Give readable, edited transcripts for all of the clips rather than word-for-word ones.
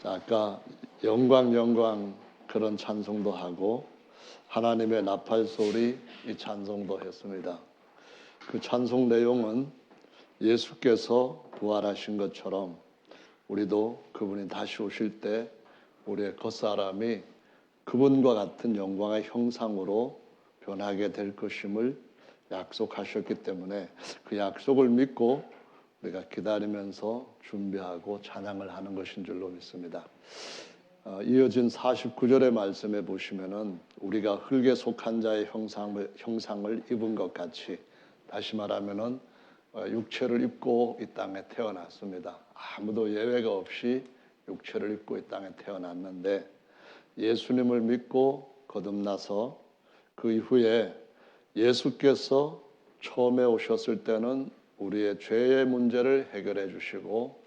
아까 영광 영광 그런 찬송도 하고 하나님의 나팔 소리 이 찬송도 했습니다. 그 찬송 내용은 예수께서 부활하신 것처럼 우리도 그분이 다시 오실 때 우리의 겉사람이 그분과 같은 영광의 형상으로 변하게 될 것임을 약속하셨기 때문에 그 약속을 믿고 우리가 기다리면서 준비하고 찬양을 하는 것인 줄로 믿습니다. 이어진 49절의 말씀에 보시면은 우리가 흙에 속한 자의 형상을 입은 것 같이, 다시 말하면은 육체를 입고 이 땅에 태어났습니다. 아무도 예외가 없이 육체를 입고 이 땅에 태어났는데 예수님을 믿고 거듭나서 그 이후에 예수께서 처음에 오셨을 때는 우리의 죄의 문제를 해결해 주시고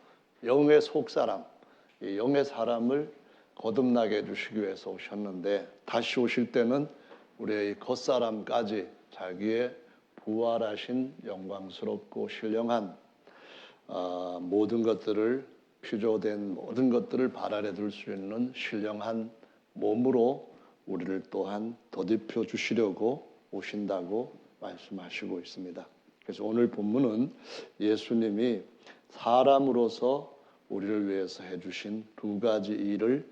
영의 속사람, 이 영의 사람을 거듭나게 해주시기 위해서 오셨는데 다시 오실 때는 우리의 겉사람까지 자기의 부활하신 영광스럽고 신령한 모든 것들을 피조된 모든 것들을 발아래 둘 수 있는 신령한 몸으로 우리를 또한 덧입혀 주시려고 오신다고 말씀하시고 있습니다. 그래서 오늘 본문은 예수님이 사람으로서 우리를 위해서 해주신 두 가지 일을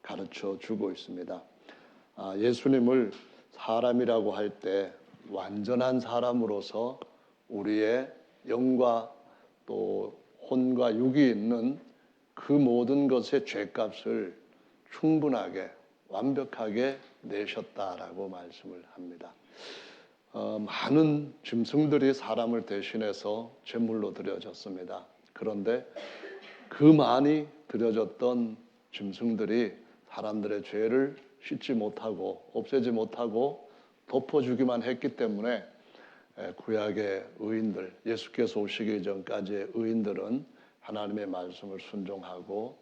가르쳐 주고 있습니다. 예수님을 사람이라고 할 때 완전한 사람으로서 우리의 영과 또 혼과 육이 있는 그 모든 것의 죄값을 충분하게 완벽하게 내셨다라고 말씀을 합니다. 많은 짐승들이 사람을 대신해서 제물로 드려졌습니다. 그런데 그 많이 드려졌던 짐승들이 사람들의 죄를 씻지 못하고 없애지 못하고 덮어주기만 했기 때문에 구약의 의인들, 예수께서 오시기 전까지의 의인들은 하나님의 말씀을 순종하고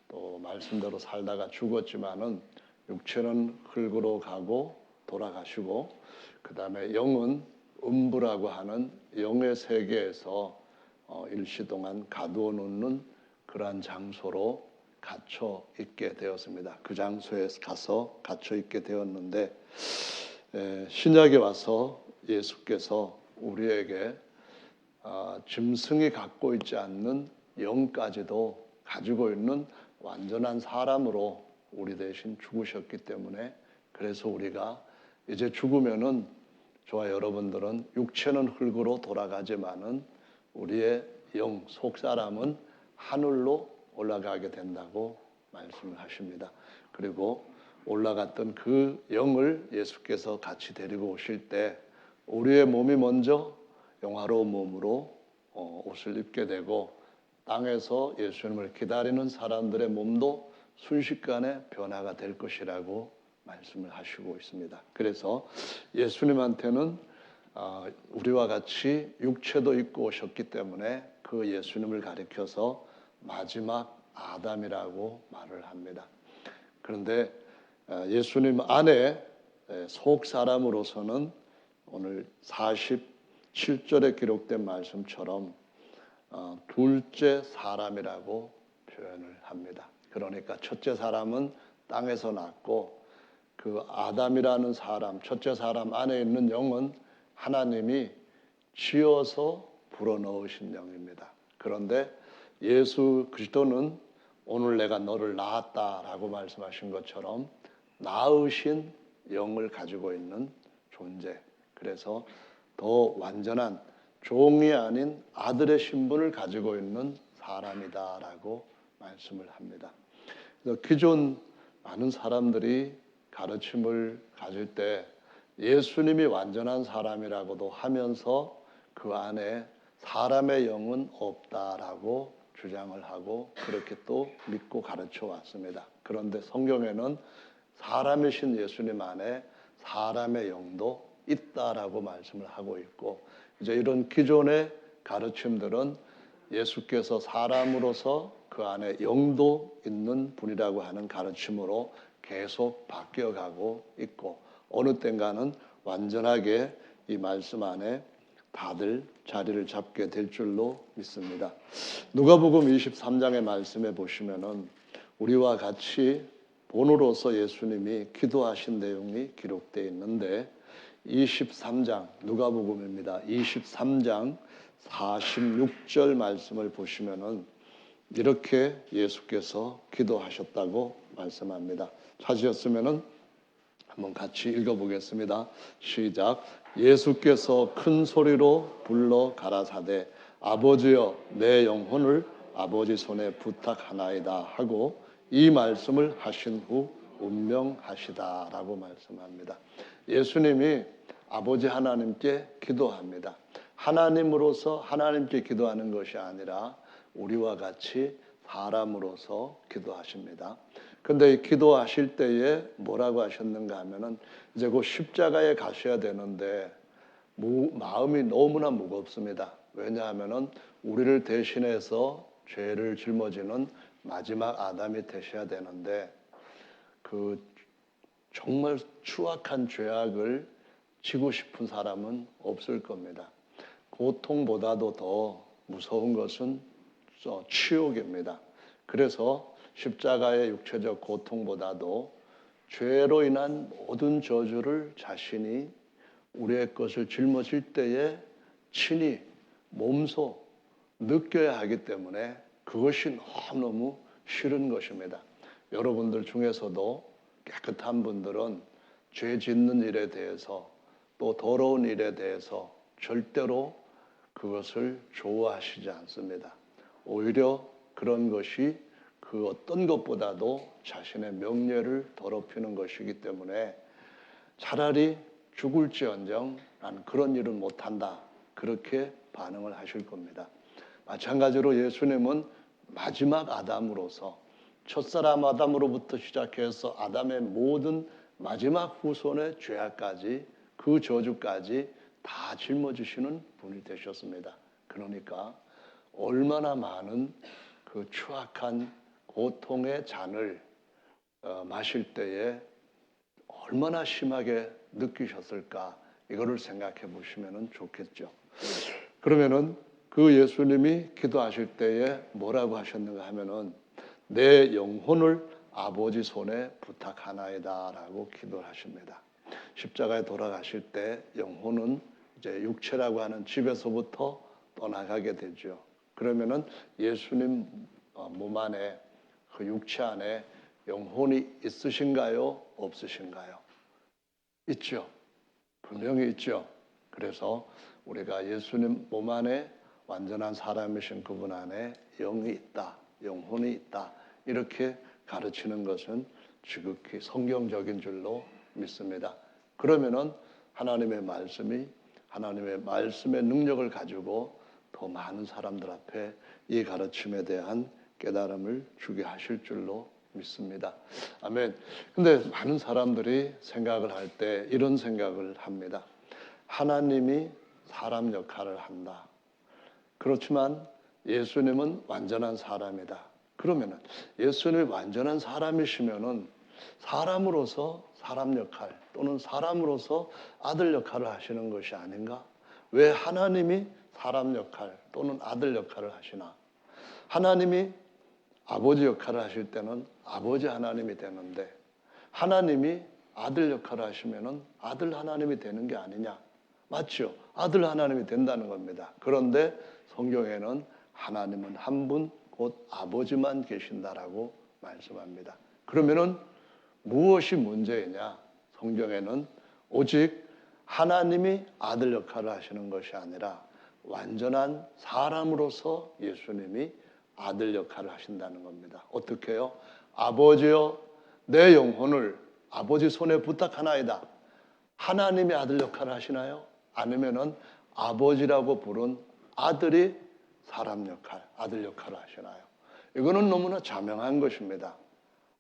또 말씀대로 살다가 죽었지만은 육체는 흙으로 가고 돌아가시고 그 다음에 영은 음부라고 하는 영의 세계에서 일시동안 가두어 놓는 그러한 장소로 갇혀 있게 되었습니다. 그 장소에 가서 갇혀 있게 되었는데 신약에 와서 예수께서 우리에게 짐승이 갖고 있지 않는 영까지도 가지고 있는 완전한 사람으로 우리 대신 죽으셨기 때문에 그래서 우리가 이제 죽으면은 저와 여러분들은 육체는 흙으로 돌아가지만은 우리의 영, 속사람은 하늘로 올라가게 된다고 말씀을 하십니다. 그리고 올라갔던 그 영을 예수께서 같이 데리고 오실 때 우리의 몸이 먼저 영화로운 몸으로 옷을 입게 되고 땅에서 예수님을 기다리는 사람들의 몸도 순식간에 변화가 될 것이라고 말씀을 하시고 있습니다. 그래서 예수님한테는 우리와 같이 육체도 입고 오셨기 때문에 그 예수님을 가리켜서 마지막 아담이라고 말을 합니다. 그런데 예수님 안에 속 사람으로서는 오늘 47절에 기록된 말씀처럼 둘째 사람이라고 표현을 합니다. 그러니까 첫째 사람은 땅에서 났고 그 아담이라는 사람, 첫째 사람 안에 있는 영은 하나님이 지어서 불어넣으신 영입니다. 그런데 예수 그리스도는 오늘 내가 너를 낳았다라고 말씀하신 것처럼 낳으신 영을 가지고 있는 존재. 그래서 더 완전한 종이 아닌 아들의 신분을 가지고 있는 사람이다라고 말씀을 합니다. 그래서 기존 많은 사람들이 가르침을 가질 때 예수님이 완전한 사람이라고도 하면서 그 안에 사람의 영은 없다라고 주장을 하고 그렇게 또 믿고 가르쳐 왔습니다. 그런데 성경에는 사람이신 예수님 안에 사람의 영도 있다라고 말씀을 하고 있고 이제 이런 기존의 가르침들은 예수께서 사람으로서 그 안에 영도 있는 분이라고 하는 가르침으로 계속 바뀌어가고 있고 어느 땐가는 완전하게 이 말씀 안에 다들 자리를 잡게 될 줄로 믿습니다. 누가복음 23장의 말씀에 보시면은 우리와 같이 본으로서 예수님이 기도하신 내용이 기록되어 있는데 23장 누가복음입니다. 23장 46절 말씀을 보시면은 이렇게 예수께서 기도하셨다고 말씀합니다. 찾으셨으면은 한번 같이 읽어보겠습니다. 시작. 예수께서 큰 소리로 불러 가라사대 아버지여 내 영혼을 아버지 손에 부탁하나이다 하고 이 말씀을 하신 후 운명하시다라고 말씀합니다. 예수님이 아버지 하나님께 기도합니다. 하나님으로서 하나님께 기도하는 것이 아니라 우리와 같이 사람으로서 기도하십니다. 근데 기도하실 때에 뭐라고 하셨는가 하면은 이제 그 십자가에 가셔야 되는데 마음이 너무나 무겁습니다. 왜냐하면은 우리를 대신해서 죄를 짊어지는 마지막 아담이 되셔야 되는데 그 정말 추악한 죄악을 지고 싶은 사람은 없을 겁니다. 고통보다도 더 무서운 것은 치욕입니다. 그래서 십자가의 육체적 고통보다도 죄로 인한 모든 저주를 자신이 우리의 것을 짊어질 때에 친히 몸소 느껴야 하기 때문에 그것이 너무너무 싫은 것입니다. 여러분들 중에서도 깨끗한 분들은 죄 짓는 일에 대해서 또 더러운 일에 대해서 절대로 그것을 좋아하시지 않습니다. 오히려 그런 것이 그 어떤 것보다도 자신의 명예를 더럽히는 것이기 때문에 차라리 죽을지언정 난 그런 일은 못한다. 그렇게 반응을 하실 겁니다. 마찬가지로 예수님은 마지막 아담으로서 첫사람 아담으로부터 시작해서 아담의 모든 마지막 후손의 죄악까지 그 저주까지 다 짊어지시는 분이 되셨습니다. 그러니까 얼마나 많은 그 추악한 고통의 잔을 마실 때에 얼마나 심하게 느끼셨을까 이거를 생각해 보시면 좋겠죠. 그러면은 그 예수님이 기도하실 때에 뭐라고 하셨는가 하면은 내 영혼을 아버지 손에 부탁하나이다라고 기도를 하십니다. 십자가에 돌아가실 때 영혼은 이제 육체라고 하는 집에서부터 떠나가게 되죠. 그러면은 예수님 몸 안에 그 육체 안에 영혼이 있으신가요? 없으신가요? 있죠. 분명히 있죠. 그래서 우리가 예수님 몸 안에 완전한 사람이신 그분 안에 영이 있다, 영혼이 있다 이렇게 가르치는 것은 지극히 성경적인 줄로 믿습니다. 그러면은 하나님의 말씀의 능력을 가지고 더 많은 사람들 앞에 이 가르침에 대한 깨달음을 주게 하실 줄로 믿습니다. 아멘. 근데 많은 사람들이 생각을 할 때 이런 생각을 합니다. 하나님이 사람 역할을 한다. 그렇지만 예수님은 완전한 사람이다. 그러면은 예수님이 완전한 사람이시면은 사람으로서 사람 역할 또는 사람으로서 아들 역할을 하시는 것이 아닌가? 왜 하나님이 사람 역할 또는 아들 역할을 하시나? 하나님이 아버지 역할을 하실 때는 아버지 하나님이 되는데 하나님이 아들 역할을 하시면은 아들 하나님이 되는 게 아니냐? 맞죠? 아들 하나님이 된다는 겁니다. 그런데 성경에는 하나님은 한 분, 곧 아버지만 계신다라고 말씀합니다. 그러면은 무엇이 문제이냐? 성경에는 오직 하나님이 아들 역할을 하시는 것이 아니라 완전한 사람으로서 예수님이 아들 역할을 하신다는 겁니다. 어떻게 해요? 아버지여 내 영혼을 아버지 손에 부탁하나이다. 하나님이 아들 역할을 하시나요? 아니면은 아버지라고 부른 아들이 사람 역할, 아들 역할을 하시나요? 이거는 너무나 자명한 것입니다.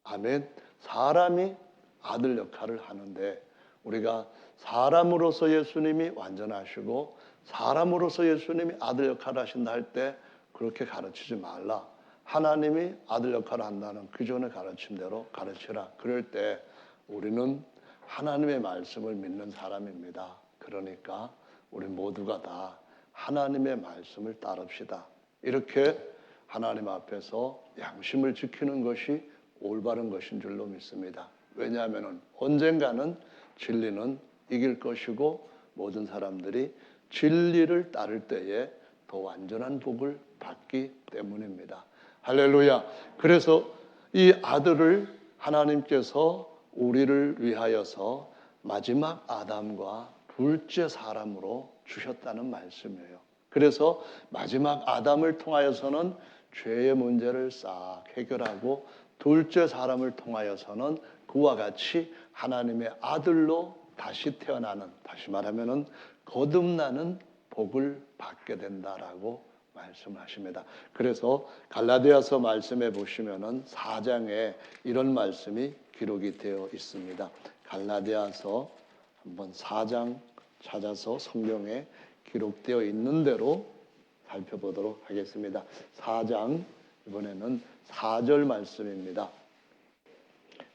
아멘. 사람이 아들 역할을 하는데 우리가 사람으로서 예수님이 완전하시고 사람으로서 예수님이 아들 역할을 하신다 할 때 그렇게 가르치지 말라. 하나님이 아들 역할을 한다는 기존의 가르침대로 가르치라. 그럴 때 우리는 하나님의 말씀을 믿는 사람입니다. 그러니까 우리 모두가 다 하나님의 말씀을 따릅시다. 이렇게 하나님 앞에서 양심을 지키는 것이 올바른 것인 줄로 믿습니다. 왜냐하면 언젠가는 진리는 이길 것이고 모든 사람들이 진리를 따를 때에 더 완전한 복을 받기 때문입니다. 할렐루야. 그래서 이 아들을 하나님께서 우리를 위하여서 마지막 아담과 둘째 사람으로 주셨다는 말씀이에요. 그래서 마지막 아담을 통하여서는 죄의 문제를 싹 해결하고 둘째 사람을 통하여서는 그와 같이 하나님의 아들로 다시 태어나는, 다시 말하면은 거듭나는 복을 받게 된다라고 말씀하십니다. 그래서 갈라디아서 말씀에 보시면은 4장에 이런 말씀이 기록이 되어 있습니다. 갈라디아서 한번 4장 찾아서 성경에 기록되어 있는 대로 살펴보도록 하겠습니다. 4장 이번에는 4절 말씀입니다.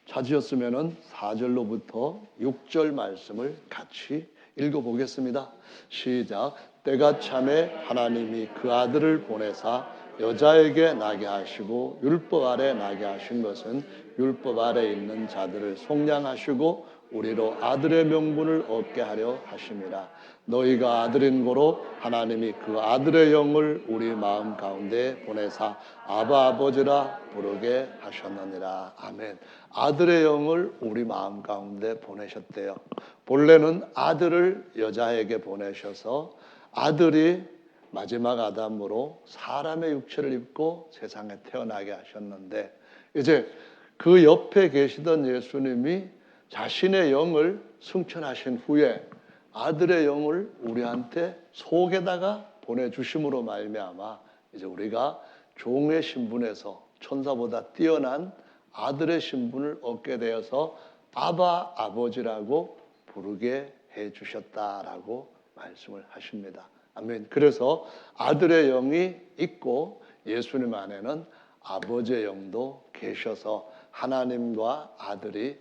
찾으셨으면은 4절로부터 6절 말씀을 같이 읽어보겠습니다. 시작. 때가 참에 하나님이 그 아들을 보내사 여자에게 나게 하시고 율법 아래 나게 하신 것은 율법 아래 있는 자들을 속량하시고 우리로 아들의 명분을 얻게 하려 하심이라. 너희가 아들인 고로 하나님이 그 아들의 영을 우리 마음 가운데 보내사 아바 아버지라 부르게 하셨느니라. 아멘. 아들의 영을 우리 마음 가운데 보내셨대요. 본래는 아들을 여자에게 보내셔서 아들이 마지막 아담으로 사람의 육체를 입고 세상에 태어나게 하셨는데, 이제 그 옆에 계시던 예수님이 자신의 영을 승천하신 후에 아들의 영을 우리한테 속에다가 보내주심으로 말미암아 이제 우리가 종의 신분에서 천사보다 뛰어난 아들의 신분을 얻게 되어서 아바 아버지라고 부르게 해주셨다라고 말씀을 하십니다. 아멘. 그래서 아들의 영이 있고 예수님 안에는 아버지의 영도 계셔서 하나님과 아들이,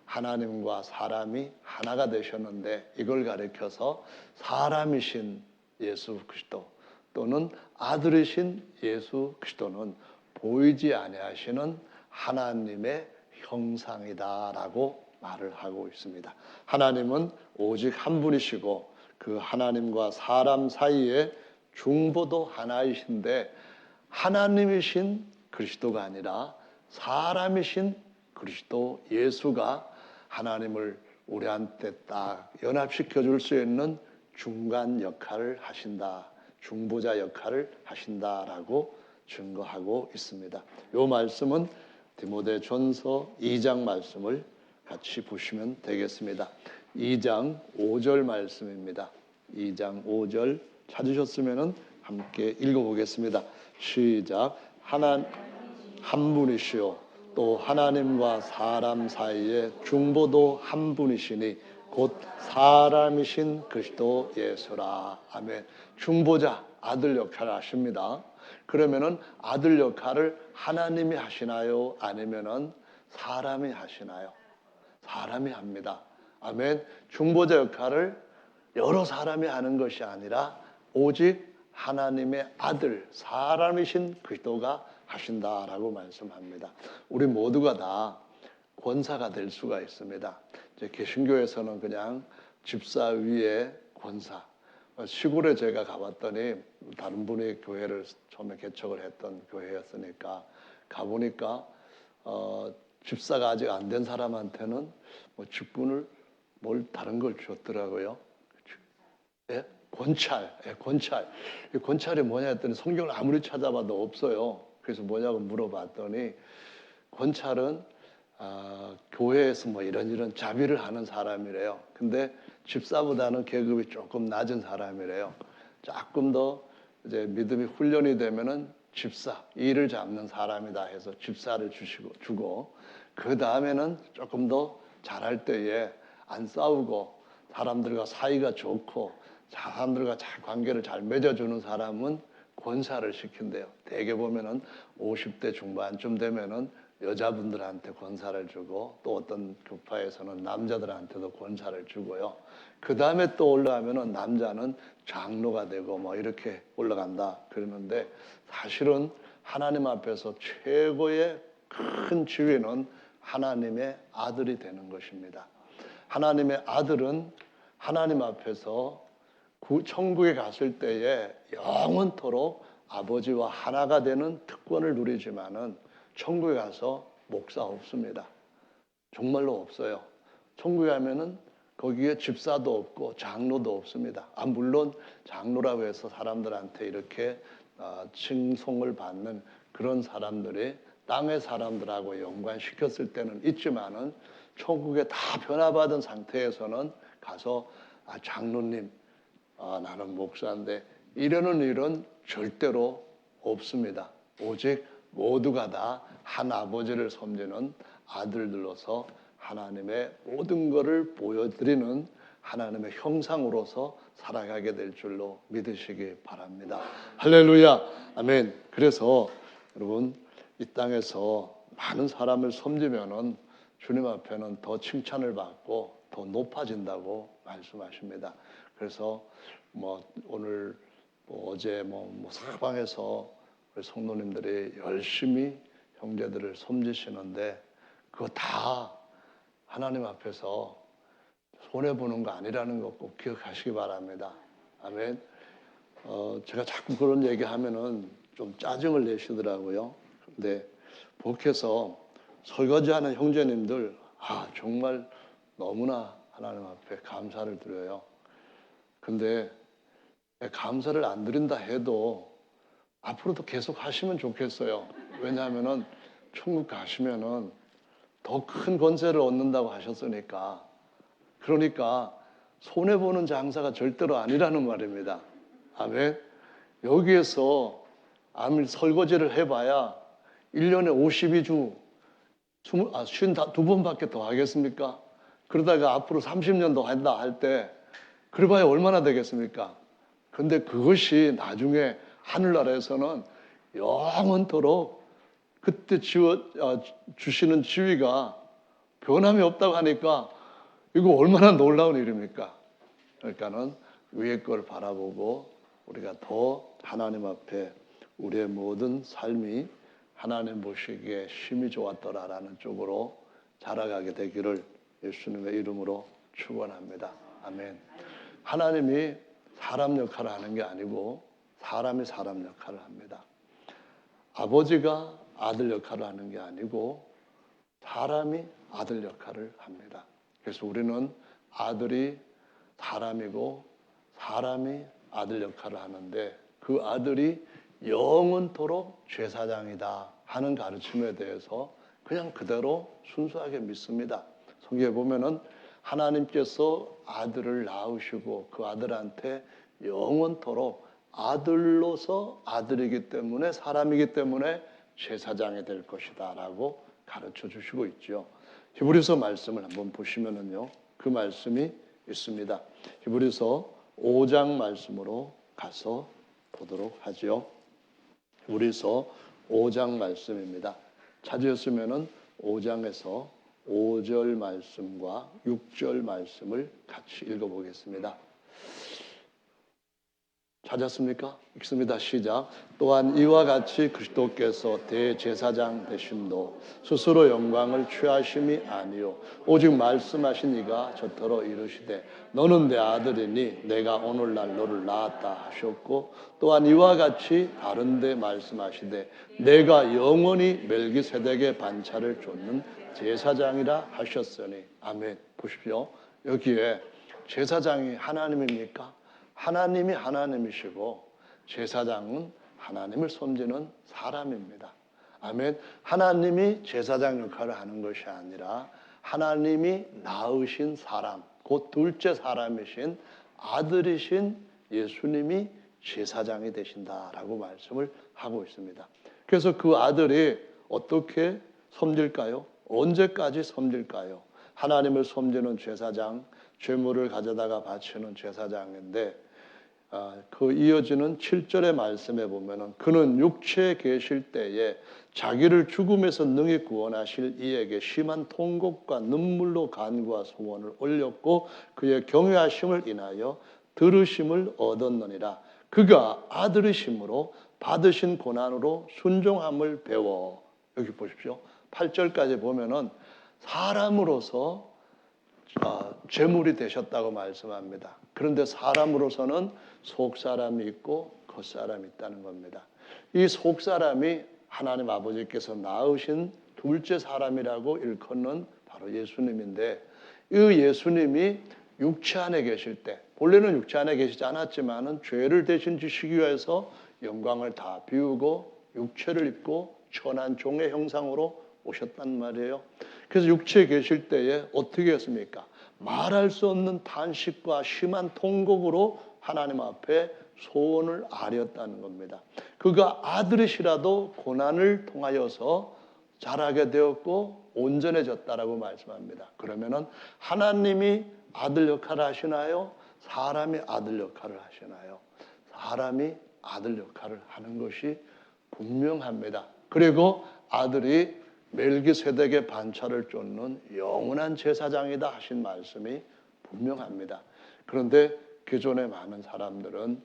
하나님과 사람이 하나가 되셨는데, 이걸 가리켜서 사람이신 예수 그리스도 또는 아들이신 예수 그리스도는 보이지 아니하시는 하나님의 형상이다라고 말을 하고 있습니다. 하나님은 오직 한 분이시고 그 하나님과 사람 사이에 중보도 하나이신데, 하나님이신 그리스도가 아니라 사람이신 그리스도 예수가 하나님을 우리한테 딱 연합시켜 줄 수 있는 중간 역할을 하신다, 중보자 역할을 하신다라고 증거하고 있습니다. 이 말씀은 디모데전서 2장 말씀을 같이 보시면 되겠습니다. 2장 5절 말씀입니다. 2장 5절 찾으셨으면 함께 읽어보겠습니다. 시작. 한 분이시요 또 하나님과 사람 사이에 중보도 한 분이시니 곧 사람이신 그리스도 예수라. 아멘. 중보자, 아들 역할을 하십니다. 그러면은 아들 역할을 하나님이 하시나요? 아니면은 사람이 하시나요? 사람이 합니다. 아멘. 중보자 역할을 여러 사람이 하는 것이 아니라 오직 하나님의 아들, 사람이신 그리스도가 하신다라고 말씀합니다. 우리 모두가 다 권사가 될 수가 있습니다. 이제 개신교에서는 그냥 집사 위에 권사. 시골에 제가 가봤더니 다른 분이 교회를 처음에 개척을 했던 교회였으니까 가보니까 집사가 아직 안 된 사람한테는 뭐 직분을 뭘 다른 걸 줬더라고요. 예? 권찰. 예, 권찰. 이 권찰이 뭐냐 했더니 성경을 아무리 찾아봐도 없어요. 그래서 뭐냐고 물어봤더니 권찰은 교회에서 뭐 이런 자비를 하는 사람이래요. 근데 집사보다는 계급이 조금 낮은 사람이래요. 조금 더 이제 믿음이 훈련이 되면은 집사, 일을 잡는 사람이다 해서 집사를 주고 그 다음에는 조금 더 잘할 때에 안 싸우고 사람들과 사이가 좋고 사람들과 잘 관계를 잘 맺어주는 사람은 권사를 시킨대요. 대개 보면은 50대 중반쯤 되면은 여자분들한테 권사를 주고 또 어떤 교파에서는 남자들한테도 권사를 주고요. 그 다음에 또 올라가면은 남자는 장로가 되고 뭐 이렇게 올라간다 그러는데, 사실은 하나님 앞에서 최고의 큰 지위는 하나님의 아들이 되는 것입니다. 하나님의 아들은 하나님 앞에서 천국에 갔을 때에 영원토록 아버지와 하나가 되는 특권을 누리지만은 천국에 가서 목사 없습니다. 정말로 없어요. 천국에 가면은 거기에 집사도 없고 장로도 없습니다. 물론 장로라고 해서 사람들한테 이렇게 칭송을 받는 그런 사람들이 땅의 사람들하고 연관시켰을 때는 있지만은 천국에 다 변화받은 상태에서는 가서 장로님, 나는 목사인데 이러는 일은 절대로 없습니다. 오직 모두가 다 한 아버지를 섬기는 아들들로서 하나님의 모든 것을 보여드리는 하나님의 형상으로서 살아가게 될 줄로 믿으시기 바랍니다. 할렐루야, 아멘. 그래서 여러분 이 땅에서 많은 사람을 섬기면은 주님 앞에는 더 칭찬을 받고 더 높아진다고 말씀하십니다. 그래서 오늘 어제 사방에서 우리 성도님들이 열심히 형제들을 섬기시는데 그거 다 하나님 앞에서 손해보는 거 아니라는 거 꼭 기억하시기 바랍니다. 아멘. 제가 자꾸 그런 얘기하면은 좀 짜증을 내시더라고요. 근데 복해서 설거지하는 형제님들, 정말 너무나 하나님 앞에 감사를 드려요. 근데 감사를 안 드린다 해도 앞으로도 계속 하시면 좋겠어요. 왜냐하면은 천국 가시면은 더 큰 권세를 얻는다고 하셨으니까. 그러니까 손해보는 장사가 절대로 아니라는 말입니다. 아멘. 여기에서 설거지를 해봐야 1년에 52주 52번밖에 더 하겠습니까? 그러다가 앞으로 30년 더 한다 할 때 그래봐야 얼마나 되겠습니까? 근데 그것이 나중에 하늘나라에서는 영원토록 그때 주시는 지위가 변함이 없다고 하니까 이거 얼마나 놀라운 일입니까? 그러니까는 위의 걸 바라보고 우리가 더 하나님 앞에 우리의 모든 삶이 하나님 보시기에 심히 좋았더라라는 쪽으로 자라가게 되기를 예수님의 이름으로 축원합니다. 아멘. 하나님이 사람 역할을 하는 게 아니고 사람이 사람 역할을 합니다. 아버지가 아들 역할을 하는 게 아니고 사람이 아들 역할을 합니다. 그래서 우리는 아들이 사람이고 사람이 아들 역할을 하는데 그 아들이 영원토록 제사장이다 하는 가르침에 대해서 그냥 그대로 순수하게 믿습니다. 성경에 보면은 하나님께서 아들을 낳으시고 그 아들한테 영원토록 아들로서 아들이기 때문에 사람이기 때문에 제사장이 될 것이다 라고 가르쳐 주시고 있죠. 히브리서 말씀을 한번 보시면은요, 그 말씀이 있습니다. 히브리서 5장 말씀으로 가서 보도록 하죠. 히브리서 5장 말씀입니다. 찾으셨으면은 5장에서 5절 말씀과 6절 말씀을 같이 읽어보겠습니다. 찾았습니까? 읽습니다. 시작. 또한 이와 같이 그리스도께서 대제사장 되심도 스스로 영광을 취하심이 아니요 오직 말씀하신 이가 저더러 이르시되 너는 내 아들이니 내가 오늘날 너를 낳았다 하셨고 또한 이와 같이 다른데 말씀하시되 내가 영원히 멜기세덱의 반차를 좇는 제사장이라 하셨으니. 아멘. 보십시오. 여기에 제사장이 하나님입니까? 하나님이 하나님이시고 제사장은 하나님을 섬기는 사람입니다. 아멘. 하나님이 제사장 역할을 하는 것이 아니라 하나님이 낳으신 사람, 곧 둘째 사람이신 아들이신 예수님이 제사장이 되신다라고 말씀을 하고 있습니다. 그래서 그 아들이 어떻게 섬길까요? 언제까지 섬길까요? 하나님을 섬기는 제사장, 죄물을 가져다가 바치는 제사장인데 그 이어지는 7절의 말씀에 보면은 그는 육체에 계실 때에 자기를 죽음에서 능히 구원하실 이에게 심한 통곡과 눈물로 간구와 소원을 올렸고 그의 경외하심을 인하여 들으심을 얻었느니라. 그가 아들이심으로 받으신 고난으로 순종함을 배워. 여기 보십시오. 8절까지 보면은 사람으로서 제물이 되셨다고 말씀합니다. 그런데 사람으로서는 속사람이 있고 겉사람이 있다는 겁니다. 이 속사람이 하나님 아버지께서 낳으신 둘째 사람이라고 일컫는 바로 예수님인데, 이 예수님이 육체 안에 계실 때, 본래는 육체 안에 계시지 않았지만은 죄를 대신 지시기 위해서 영광을 다 비우고 육체를 입고 천한 종의 형상으로 오셨단 말이에요. 그래서 육체에 계실 때에 어떻게 했습니까? 말할 수 없는 탄식과 심한 통곡으로 하나님 앞에 소원을 아렸다는 겁니다. 그가 아들이시라도 고난을 통하여서 자라게 되었고 온전해졌다라고 말씀합니다. 그러면은 하나님이 아들 역할을 하시나요? 사람이 아들 역할을 하시나요? 사람이 아들 역할을 하는 것이 분명합니다. 그리고 아들이 멜기세덱의 반차를 쫓는 영원한 제사장이다 하신 말씀이 분명합니다. 그런데 기존의 많은 사람들은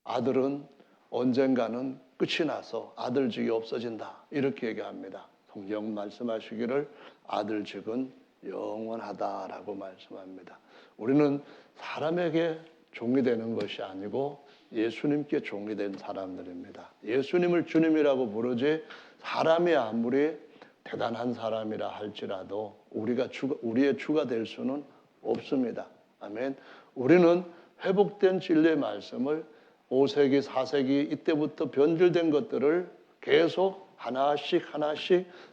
아들은 언젠가는 끝이 나서 아들직이 없어진다 이렇게 얘기합니다. 성경 말씀하시기를 아들직은 영원하다라고 말씀합니다. 우리는 사람에게 종이 되는 것이 아니고 예수님께 종이 된 사람들입니다. 예수님을 주님이라고 부르지 사람이 아무리 대단한 사람이라 할지라도 우리의 주가 될 수는 없습니다. 아멘. 우리는 회복된 진리의 말씀을 5세기, 4세기 이때부터 변질된 것들을 계속 하나씩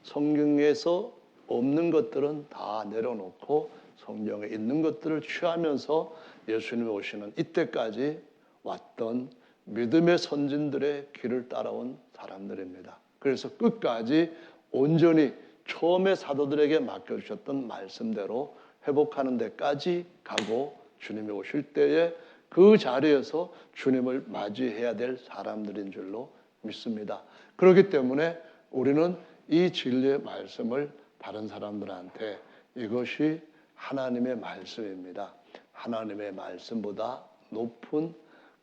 성경에서 없는 것들은 다 내려놓고 성경에 있는 것들을 취하면서 예수님이 오시는 이때까지 왔던 믿음의 선진들의 길을 따라온 사람들입니다. 그래서 끝까지 온전히 처음에 사도들에게 맡겨주셨던 말씀대로 회복하는 데까지 가고 주님이 오실 때에 그 자리에서 주님을 맞이해야 될 사람들인 줄로 믿습니다. 그렇기 때문에 우리는 이 진리의 말씀을 다른 사람들한테 이것이 하나님의 말씀입니다. 하나님의 말씀보다 높은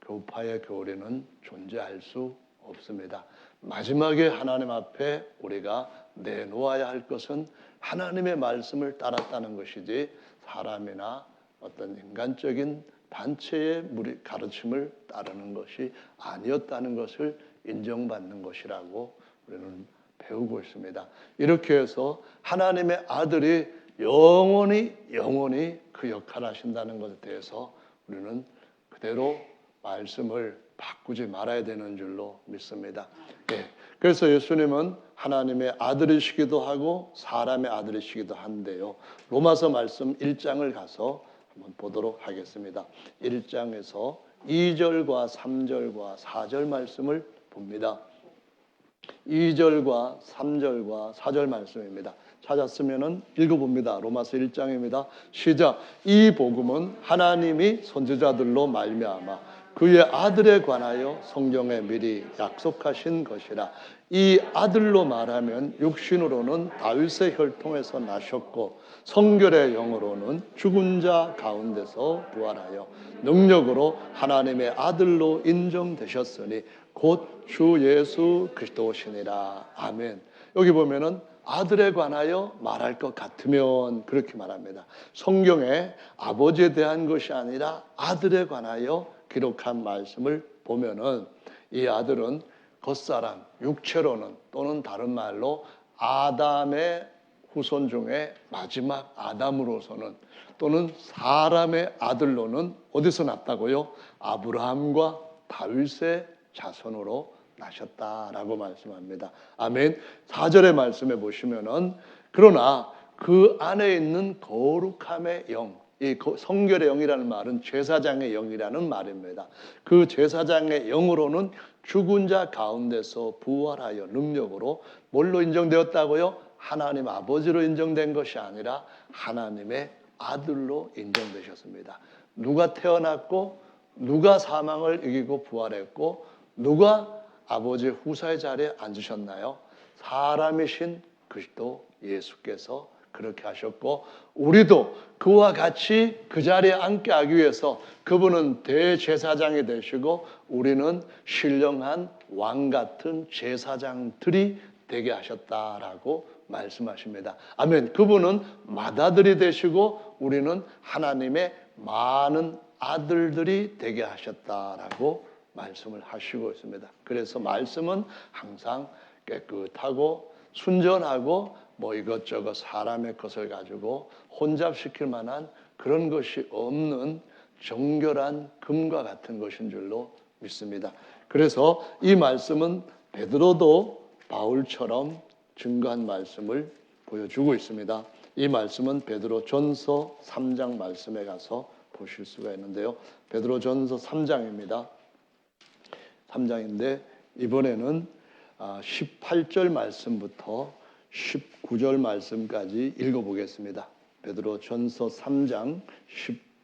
교파의 교리는 존재할 수 없습니다. 마지막에 하나님 앞에 우리가 내놓아야 할 것은 하나님의 말씀을 따랐다는 것이지 사람이나 어떤 인간적인 단체의 가르침을 따르는 것이 아니었다는 것을 인정받는 것이라고 우리는 배우고 있습니다. 이렇게 해서 하나님의 아들이 영원히 그 역할을 하신다는 것에 대해서 우리는 그대로 말씀을 바꾸지 말아야 되는 줄로 믿습니다. 예. 그래서 예수님은 하나님의 아들이시기도 하고 사람의 아들이시기도 한데요. 로마서 말씀 1장을 가서 한번 보도록 하겠습니다. 1장에서 2절과 3절과 4절 말씀을 봅니다. 2절과 3절과 4절 말씀입니다. 찾았으면 읽어봅니다. 로마서 1장입니다. 시작. 이 복음은 하나님이 선지자들로 말미암아 그의 아들에 관하여 성경에 미리 약속하신 것이라. 이 아들로 말하면 육신으로는 다윗의 혈통에서 나셨고 성결의 영으로는 죽은 자 가운데서 부활하여 능력으로 하나님의 아들로 인정되셨으니 곧 주 예수 그리스도시니라. 아멘. 여기 보면은 아들에 관하여 말할 것 같으면 그렇게 말합니다. 성경에 아버지에 대한 것이 아니라 아들에 관하여 기록한 말씀을 보면은 이 아들은 겉사람, 육체로는 또는 다른 말로 아담의 후손 중에 마지막 아담으로서는 또는 사람의 아들로는 어디서 났다고요? 아브라함과 다윗의 자손으로 나셨다라고 말씀합니다. 아멘. 4절의 말씀에 보시면은 그러나 그 안에 있는 거룩함의 영, 이 성결의 영이라는 말은 제사장의 영이라는 말입니다. 그 제사장의 영으로는 죽은 자 가운데서 부활하여 능력으로 뭘로 인정되었다고요? 하나님 아버지로 인정된 것이 아니라 하나님의 아들로 인정되셨습니다. 누가 태어났고 누가 사망을 이기고 부활했고 누가 아버지 후사의 자리에 앉으셨나요? 사람이신 그리스도 예수께서 그렇게 하셨고 우리도 그와 같이 그 자리에 앉게 하기 위해서 그분은 대제사장이 되시고 우리는 신령한 왕 같은 제사장들이 되게 하셨다라고 말씀하십니다. 아멘. 그분은 맏아들이 되시고 우리는 하나님의 많은 아들들이 되게 하셨다라고 말씀을 하시고 있습니다. 그래서 말씀은 항상 깨끗하고 순전하고 뭐 이것저것 사람의 것을 가지고 혼잡시킬 만한 그런 것이 없는 정결한 금과 같은 것인 줄로 믿습니다. 그래서 이 말씀은 베드로도 바울처럼 증거한 말씀을 보여주고 있습니다. 이 말씀은 베드로 전서 3장 말씀에 가서 보실 수가 있는데요. 베드로 전서 3장입니다. 3장인데 이번에는 18절 말씀부터 19절 말씀까지 읽어보겠습니다. 베드로 전서 3장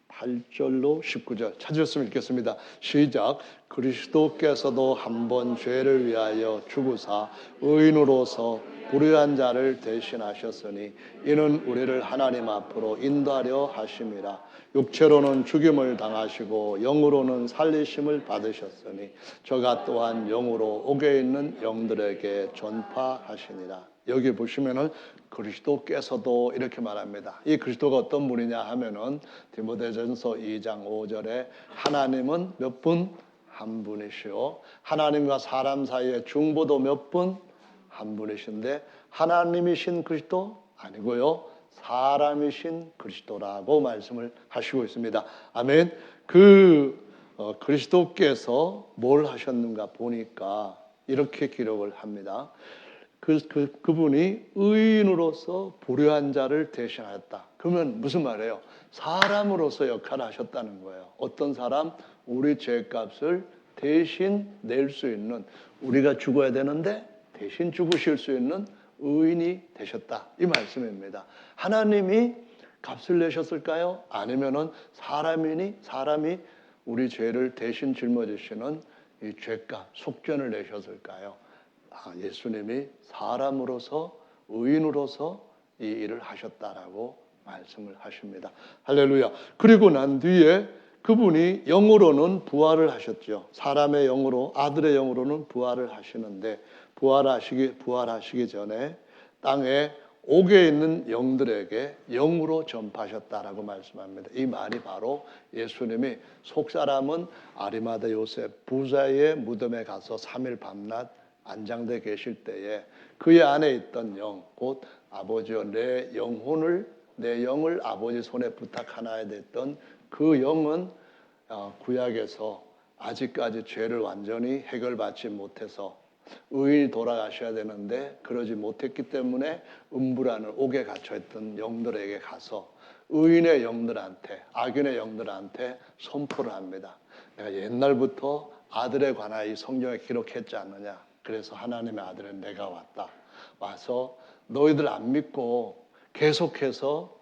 18절로 19절 찾으셨으면 읽겠습니다. 시작. 그리스도께서도 한 번 죄를 위하여 죽으사 의인으로서 불의한 자를 대신하셨으니 이는 우리를 하나님 앞으로 인도하려 하심이라. 육체로는 죽임을 당하시고 영으로는 살리심을 받으셨으니 저가 또한 영으로 옥에 있는 영들에게 전파하시니라. 여기 보시면은 그리스도께서도 이렇게 말합니다. 이 그리스도가 어떤 분이냐 하면은 디모데전서 2장 5절에 하나님은 몇 분? 한 분이시오. 하나님과 사람 사이의 중보도 몇 분? 한 분이신데 하나님이신 그리스도 아니고요. 사람이신 그리스도라고 말씀을 하시고 있습니다. 아멘. 그리스도께서 뭘 하셨는가 보니까 이렇게 기록을 합니다. 그분이 의인으로서 불의한 자를 대신하였다. 그러면 무슨 말이에요? 사람으로서 역할을 하셨다는 거예요. 어떤 사람? 우리 죄값을 대신 낼 수 있는, 우리가 죽어야 되는데 대신 죽으실 수 있는 의인이 되셨다. 이 말씀입니다. 하나님이 값을 내셨을까요? 아니면은 사람이 우리 죄를 대신 짊어지시는 이 죄값, 속전을 내셨을까요? 예수님이 사람으로서 의인으로서 이 일을 하셨다라고 말씀을 하십니다. 할렐루야. 그리고 난 뒤에 그분이 영으로는 부활을 하셨죠. 사람의 영으로, 아들의 영으로는 부활을 하시는데 부활하시기 전에 땅에 옥에 있는 영들에게 영으로 전파하셨다라고 말씀합니다. 이 말이 바로 예수님이 속사람은 아리마다 요셉 부자의 무덤에 가서 3일 밤낮 안장돼 계실 때에 그의 안에 있던 영, 곧 아버지여 내 영을 아버지 손에 부탁하나야 됐던 그 영은 구약에서 아직까지 죄를 완전히 해결받지 못해서 의인이 돌아가셔야 되는데 그러지 못했기 때문에 음부라는 옥에 갇혀있던 영들에게 가서 의인의 영들한테, 악인의 영들한테 선포를 합니다. 내가 옛날부터 아들에 관하여 이 성경에 기록했지 않느냐. 그래서 하나님의 아들은 내가 왔다. 와서 너희들 안 믿고 계속해서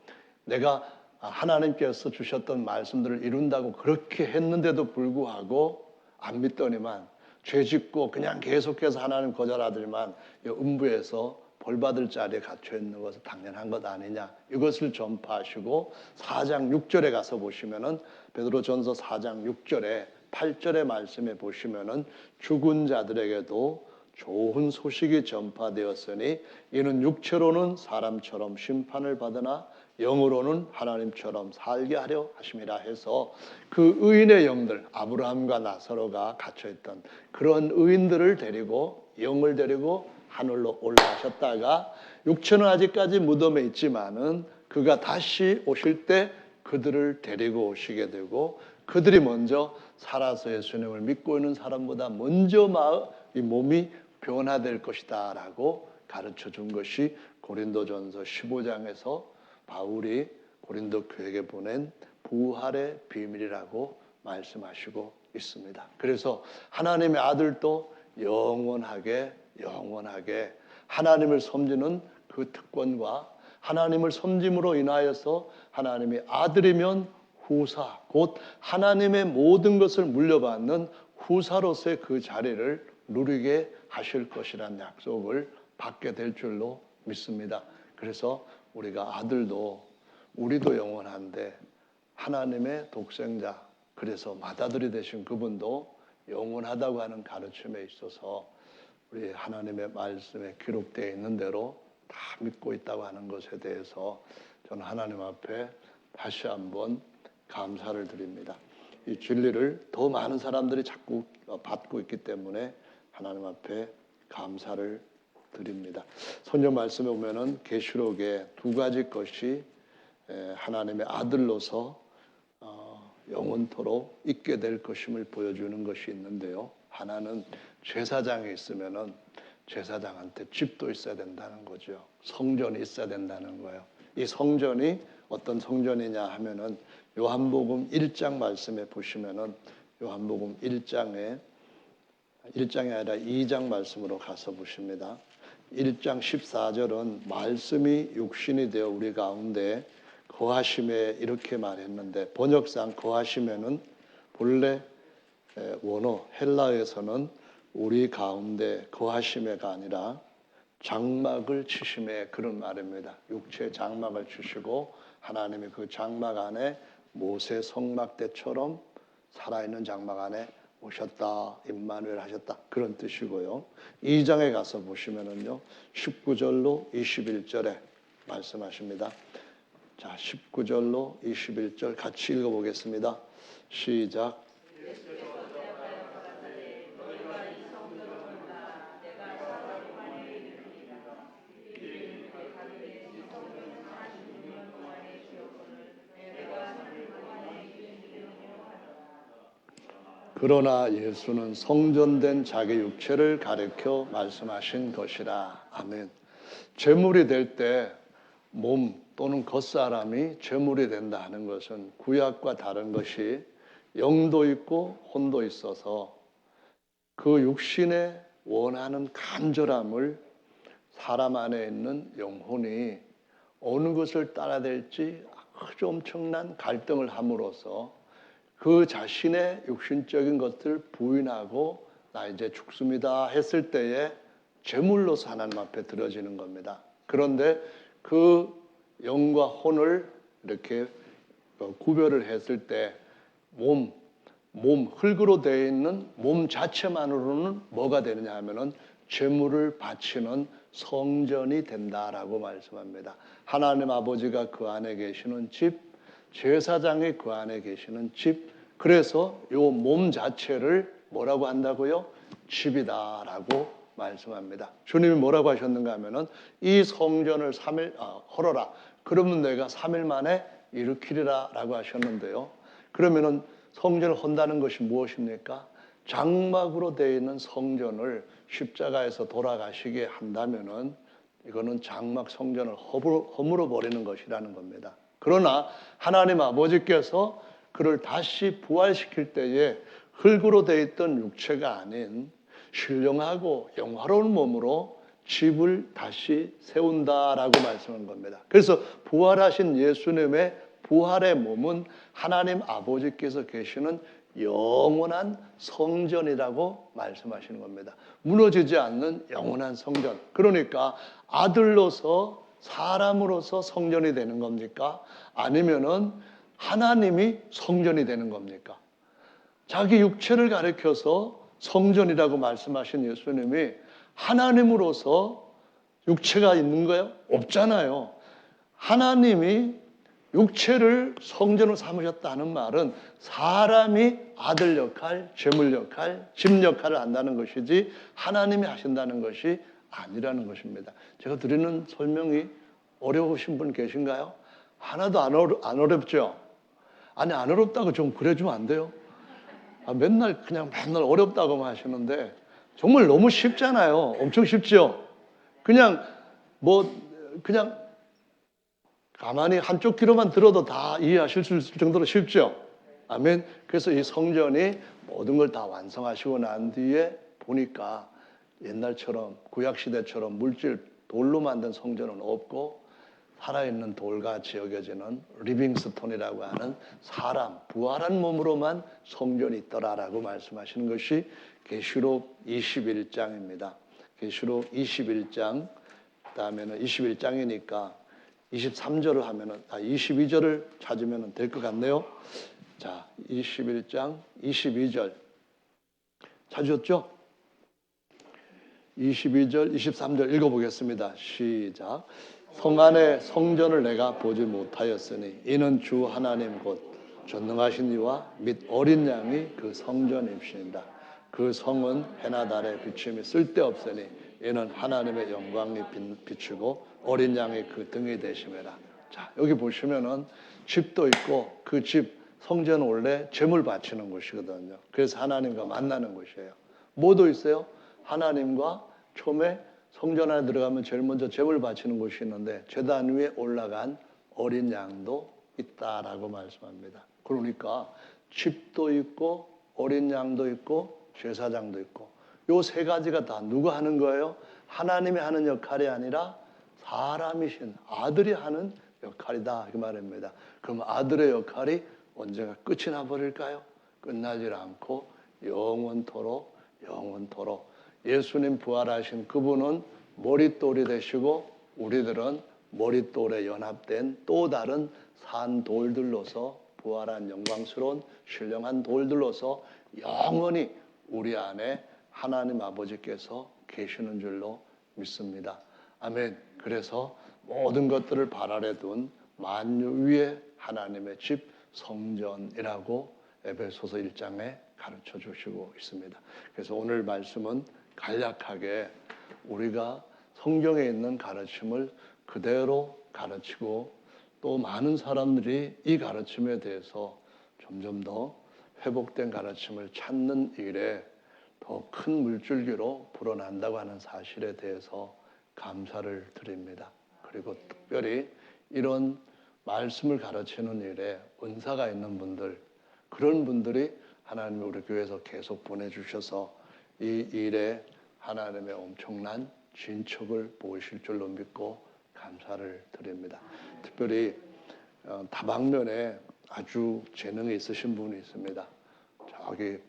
내가 하나님께서 주셨던 말씀들을 이룬다고 그렇게 했는데도 불구하고 안 믿더니만 죄 짓고 그냥 계속해서 하나님 거절하더니만 음부에서 벌받을 자리에 갇혀 있는 것은 당연한 것 아니냐. 이것을 전파하시고 4장 6절에 가서 보시면은 베드로전서 4장 6절에 8절의 말씀에 보시면은 죽은 자들에게도 좋은 소식이 전파되었으니 이는 육체로는 사람처럼 심판을 받으나 영으로는 하나님처럼 살게 하려 하심이라 해서 그 의인의 영들, 아브라함과 나사로가 갇혀있던 그런 의인들을 데리고 영을 데리고 하늘로 올라가셨다가 육체는 아직까지 무덤에 있지만은 그가 다시 오실 때 그들을 데리고 오시게 되고 그들이 먼저 살아서 예수님을 믿고 있는 사람보다 먼저 이 몸이 변화될 것이다 라고 가르쳐 준 것이 고린도전서 15장에서 바울이 고린도 교회에 보낸 부활의 비밀이라고 말씀하시고 있습니다. 그래서 하나님의 아들도 영원하게 하나님을 섬기는 그 특권과 하나님을 섬김으로 인하여서 하나님의 아들이면 후사, 곧 하나님의 모든 것을 물려받는 후사로서의 그 자리를 누리게 하실 것이라는 약속을 받게 될 줄로 믿습니다. 그래서 우리가 우리도 영원한데 하나님의 독생자, 그래서 맏아들이 되신 그분도 영원하다고 하는 가르침에 있어서 우리 하나님의 말씀에 기록되어 있는 대로 다 믿고 있다고 하는 것에 대해서 저는 하나님 앞에 다시 한번 감사를 드립니다. 이 진리를 더 많은 사람들이 자꾸 받고 있기 때문에 하나님 앞에 감사를 드립니다. 성경 말씀에 보면은 계시록에 두 가지 것이 하나님의 아들로서 영원토록 있게 될 것임을 보여주는 것이 있는데요. 하나는 제사장이 있으면은 제사장한테 집도 있어야 된다는 거죠. 성전이 있어야 된다는 거예요. 이 성전이 어떤 성전이냐 하면은 요한복음 1장 말씀에 보시면은 요한복음 1장이 아니라 2장 말씀으로 가서 보십니다. 1장 14절은 말씀이 육신이 되어 우리 가운데 거하심에 이렇게 말했는데, 번역상 거하심에는 본래 원어 헬라에서는 우리 가운데 거하심에가 아니라 장막을 치심에, 그런 말입니다. 육체 장막을 치시고 하나님이 그 장막 안에 모세 성막 때처럼 살아있는 장막 안에 오셨다, 임마누엘 하셨다, 그런 뜻이고요. 2장에 가서 보시면은요 19절로 21절에 말씀하십니다. 자, 19절로 21절 같이 읽어보겠습니다. 시작. 그러나 예수는 성전된 자기 육체를 가리켜 말씀하신 것이라. 아멘. 제물이 될 때 몸 또는 겉사람이 제물이 된다 하는 것은 구약과 다른 것이 영도 있고 혼도 있어서 그 육신의 원하는 간절함을 사람 안에 있는 영혼이 어느 것을 따라야 될지 아주 엄청난 갈등을 함으로써 그 자신의 육신적인 것을 부인하고 나 이제 죽습니다 했을 때에 제물로서 하나님 앞에 드려지는 겁니다. 그런데 그 영과 혼을 이렇게 구별을 했을 때 몸 흙으로 되어 있는 몸 자체만으로는 뭐가 되느냐 하면은 제물을 바치는 성전이 된다라고 말씀합니다. 하나님 아버지가 그 안에 계시는 집, 제사장이 그 안에 계시는 집, 그래서 이 몸 자체를 뭐라고 한다고요? 집이다라고 말씀합니다. 주님이 뭐라고 하셨는가 하면은 이 성전을 3일 헐어라. 그러면 내가 3일 만에 일으키리라라고 하셨는데요. 그러면은 성전을 헌다는 것이 무엇입니까? 장막으로 되어 있는 성전을 십자가에서 돌아가시게 한다면은 이거는 장막 성전을 허물어 버리는 것이라는 겁니다. 그러나 하나님 아버지께서 그를 다시 부활시킬 때에 흙으로 되어 있던 육체가 아닌 신령하고 영화로운 몸으로 집을 다시 세운다라고 말씀한 겁니다. 그래서 부활하신 예수님의 부활의 몸은 하나님 아버지께서 계시는 영원한 성전이라고 말씀하시는 겁니다. 무너지지 않는 영원한 성전. 그러니까 아들로서 사람으로서 성전이 되는 겁니까? 아니면은 하나님이 성전이 되는 겁니까? 자기 육체를 가리켜서 성전이라고 말씀하신 예수님이 하나님으로서 육체가 있는 거예요? 없잖아요. 하나님이 육체를 성전으로 삼으셨다는 말은 사람이 아들 역할, 제물 역할, 집 역할을 한다는 것이지 하나님이 하신다는 것이 아니라는 것입니다. 제가 드리는 설명이 어려우신 분 계신가요? 하나도 안 어렵죠? 아니, 안 어렵다고 좀 그래주면 안 돼요? 맨날 어렵다고만 하시는데 정말 너무 쉽잖아요. 엄청 쉽죠? 그냥 가만히 한쪽 귀로만 들어도 다 이해하실 수 있을 정도로 쉽죠? 아멘. 그래서 이 성전이 모든 걸 다 완성하시고 난 뒤에 보니까 옛날처럼 구약시대처럼 물질 돌로 만든 성전은 없고 살아있는 돌같이 여겨지는 리빙스톤이라고 하는 사람, 부활한 몸으로만 성전이 있더라라고 말씀하시는 것이 계시록 21장입니다. 계시록 21장, 그다음에는 21장이니까 23절을 하면은 22절을 찾으면 될 것 같네요. 자, 21장 22절 찾으셨죠? 22절, 23절 읽어보겠습니다. 시작. 성 안에 성전을 내가 보지 못하였으니 이는 주 하나님 곧 전능하신 이와 및 어린 양이 그 성전임이시니라. 그 성은 해나 달의 비춤이 쓸데없으니 이는 하나님의 영광이 비추고 어린 양이 그 등이 되심이라. 자, 여기 보시면은 집도 있고 그 집 성전은 원래 제물 바치는 곳이거든요. 그래서 하나님과 만나는 곳이에요. 뭐도 있어요? 하나님과 처음에 성전 안에 들어가면 제일 먼저 제물 바치는 곳이 있는데 제단 위에 올라간 어린 양도 있다라고 말씀합니다. 그러니까 집도 있고 어린 양도 있고 제사장도 있고 요 세 가지가 다 누가 하는 거예요? 하나님이 하는 역할이 아니라 사람이신 아들이 하는 역할이다 그 말입니다. 그럼 아들의 역할이 언젠가 끝이 나버릴까요? 끝나질 않고 영원토록 예수님 부활하신 그분은 머릿돌이 되시고 우리들은 머릿돌에 연합된 또 다른 산 돌들로서 부활한 영광스러운 신령한 돌들로서 영원히 우리 안에 하나님 아버지께서 계시는 줄로 믿습니다. 아멘. 그래서 모든 것들을 발 아래 둔 만유 위에 하나님의 집 성전이라고 에베소서 1장에 가르쳐 주시고 있습니다. 그래서 오늘 말씀은 간략하게 우리가 성경에 있는 가르침을 그대로 가르치고 또 많은 사람들이 이 가르침에 대해서 점점 더 회복된 가르침을 찾는 일에 더 큰 물줄기로 불어난다고 하는 사실에 대해서 감사를 드립니다. 그리고 특별히 이런 말씀을 가르치는 일에 은사가 있는 분들, 그런 분들이 하나님이 우리 교회에서 계속 보내주셔서 이 일에 하나님의 엄청난 진척을 보이실 줄로 믿고 감사를 드립니다. 특별히 다방면에 아주 재능이 있으신 분이 있습니다. 저기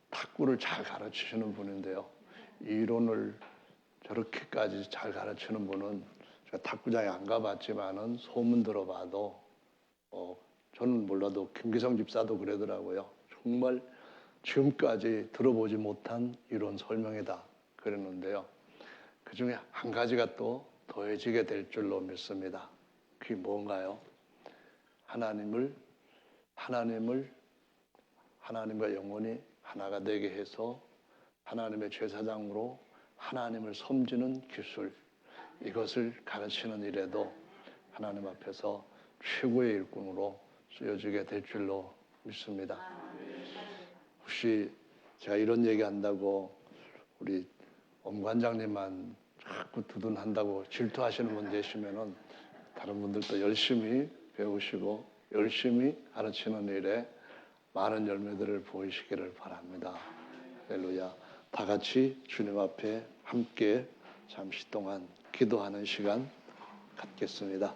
탁구를 잘 가르치시는 분인데요. 이론을 저렇게까지 잘 가르치는 분은 제가 탁구장에 안 가봤지만은 소문 들어봐도 저는 몰라도 김기성 집사도 그러더라고요. 정말 지금까지 들어보지 못한 이론 설명이다 그랬는데요. 그 중에 한 가지가 또 더해지게 될 줄로 믿습니다. 그게 뭔가요? 하나님과 영원히 하나가 되게 해서 하나님의 제사장으로 하나님을 섬기는 기술, 이것을 가르치는 일에도 하나님 앞에서 최고의 일꾼으로 쓰여지게 될 줄로 믿습니다. 혹시 제가 이런 얘기한다고 우리 엄 관장님만 자꾸 두둔한다고 질투하시는 분 계시면은 다른 분들도 열심히 배우시고 열심히 가르치는 일에 많은 열매들을 보이시기를 바랍니다. 할렐루야. 다 같이 주님 앞에 함께 잠시 동안 기도하는 시간 갖겠습니다.